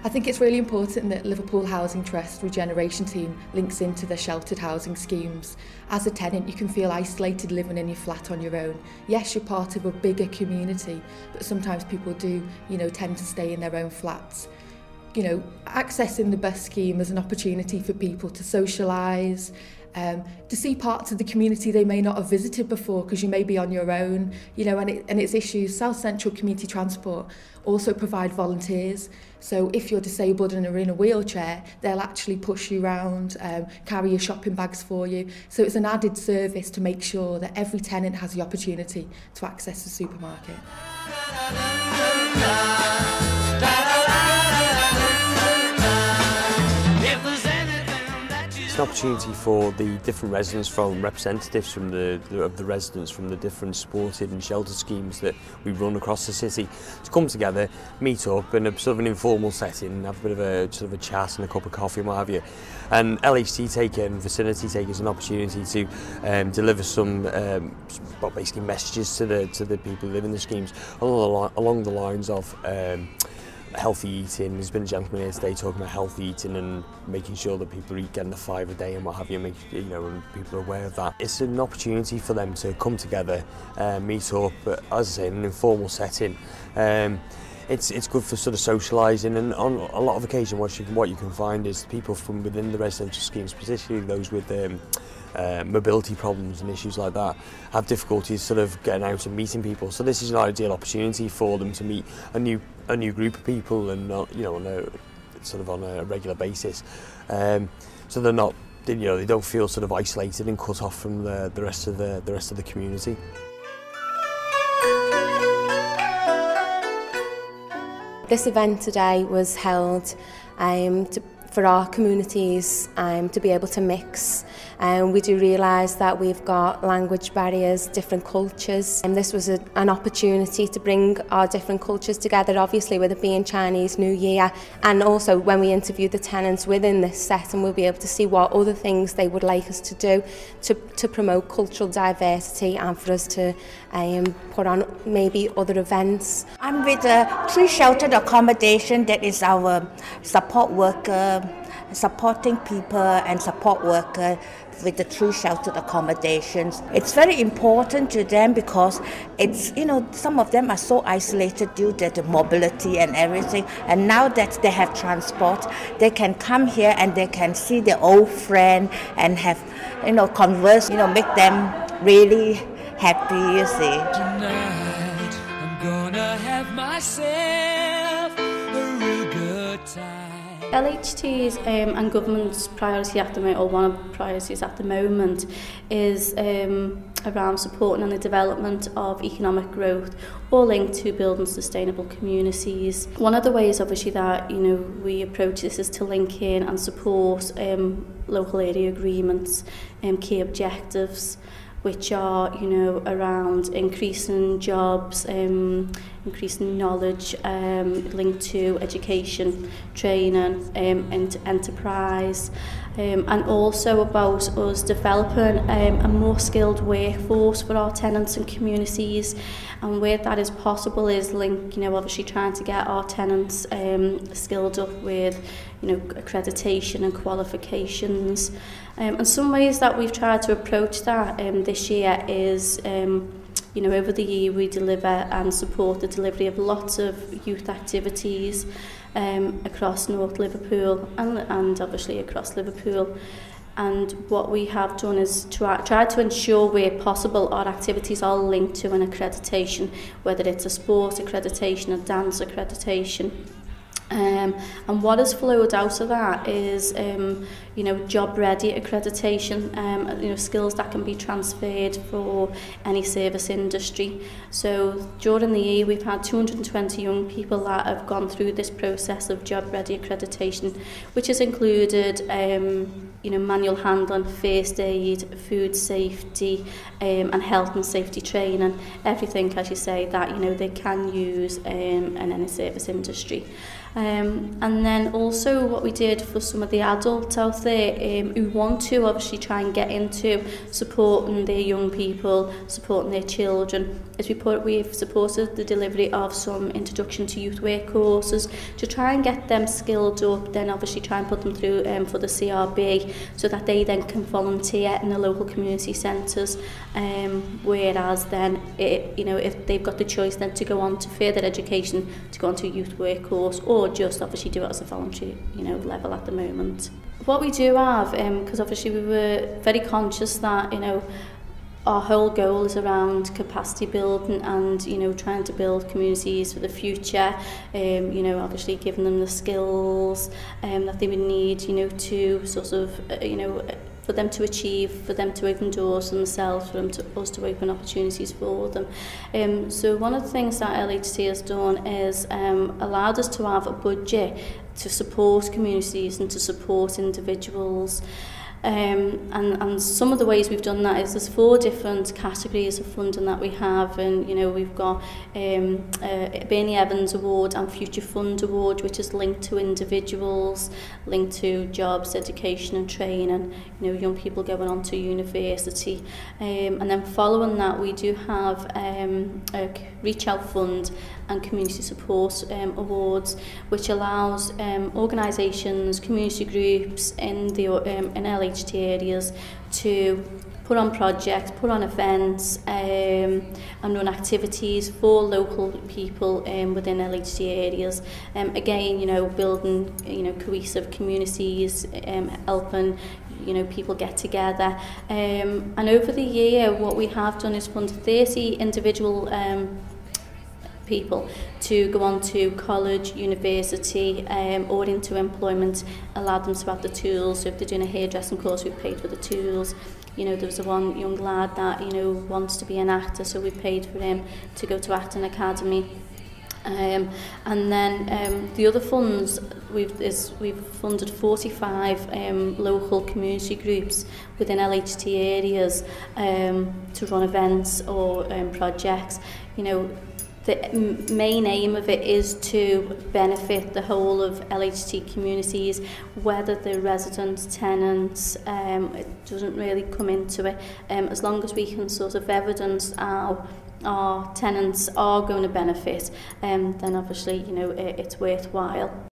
I think it's really important that Liverpool Housing Trust Regeneration Team links into the sheltered housing schemes. As a tenant, you can feel isolated living in your flat on your own. Yes, you're part of a bigger community, but sometimes people do, tend to stay in their own flats. Accessing the bus scheme as an opportunity for people to socialise, to see parts of the community they may not have visited before because you may be on your own, and its issues. South Central Community Transport also provide volunteers. So if you're disabled and are in a wheelchair, they'll actually push you around, carry your shopping bags for you. So it's an added service to make sure that every tenant has the opportunity to access the supermarket. An opportunity for the different residents, from representatives from the residents from the different supported and shelter schemes that we run across the city, to come together, meet up in a sort of an informal setting, have a bit of a sort of a chat and a cup of coffee and what have you. And LHT take it and Vicinity take it as an opportunity to deliver some basically messages to the people who live in the schemes along the lines of healthy eating. There's been a gentleman here today talking about healthy eating and making sure that people are getting the 5 a day and what have you, and people are aware of that. It's an opportunity for them to come together, meet up, as I say, in an informal setting. It's good for sort of socialising, and on a lot of occasions what you can find is people from within the residential schemes, particularly those with mobility problems and issues like that, have difficulties sort of getting out and meeting people. So this is an ideal opportunity for them to meet a new group of people, and on a regular basis. So they're not, they don't feel sort of isolated and cut off from the rest of the community. This event today was held for our communities to be able to mix. We do realise that we've got language barriers, different cultures, and this was an opportunity to bring our different cultures together, obviously with it being Chinese New Year, and also when we interview the tenants within this setting, we'll be able to see what other things they would like us to do to promote cultural diversity and for us to put on maybe other events. I'm with Tree Sheltered Accommodation, that is our support worker, supporting people and support worker with the Tree Sheltered Accommodations. It's very important to them because it's, some of them are so isolated due to the mobility and everything, and now that they have transport, they can come here and they can see their old friend and have, converse, make them really happy, you see. Tonight, I'm gonna have myself a real good time. LHT's and government's priority at the moment, or one of the priorities at the moment, is around supporting and the development of economic growth, all linked to building sustainable communities. One of the ways, obviously, that we approach this is to link in and support local area agreements and key objectives, which are, around increasing jobs, increasing knowledge, linked to education, training, and enterprise, and also about us developing a more skilled workforce for our tenants and communities. And where that is possible is linked, obviously trying to get our tenants skilled up with, accreditation and qualifications. And some ways that we've tried to approach that this year is, over the year we deliver and support the delivery of lots of youth activities across North Liverpool and obviously across Liverpool. And what we have done is try to ensure where possible our activities are linked to an accreditation, whether it's a sport accreditation, a dance accreditation. And what has flowed out of that is, job-ready accreditation, skills that can be transferred for any service industry. So during the year, we've had 220 young people that have gone through this process of job-ready accreditation, which has included, manual handling, first aid, food safety, and health and safety training. Everything, as you say, that they can use in any service industry. And then also what we did for some of the adults out there who want to obviously try and get into supporting their young people, supporting their children, is we've supported the delivery of some introduction to youth work courses to try and get them skilled up, then obviously try and put them through for the CRB so that they then can volunteer in the local community centres, whereas then if they've got the choice then to go on to further education, to go on to a youth work course, or just obviously do it as a voluntary level at the moment. What we do have, because obviously we were very conscious that our whole goal is around capacity building and trying to build communities for the future, obviously giving them the skills that they would need to sort of for them to achieve, for them to open doors for themselves, for us to open opportunities for them. So one of the things that LHT has done is allowed us to have a budget to support communities and to support individuals. And some of the ways we've done that is there's 4 different categories of funding that we have, and we've got Bernie Evans Award and Future Fund Award, which is linked to individuals, linked to jobs, education and training, young people going on to university. And then following that we do have a Reach Out Fund and Community Support Awards, which allows organisations, community groups in LHT areas to put on projects, put on events and run activities for local people within LHT areas. Again, building cohesive communities, helping people get together. And over the year what we have done is fund 30 individual people to go on to college, university, or into employment, allow them to have the tools. So if they're doing a hairdressing course, we've paid for the tools. There was one young lad that wants to be an actor, so we paid for him to go to acting academy. And then the other funds, we've funded 45 local community groups within LHT areas to run events or projects. The main aim of it is to benefit the whole of LHT communities, whether they're residents, tenants, it doesn't really come into it. As long as we can sort of evidence our tenants are going to benefit, then obviously it's worthwhile.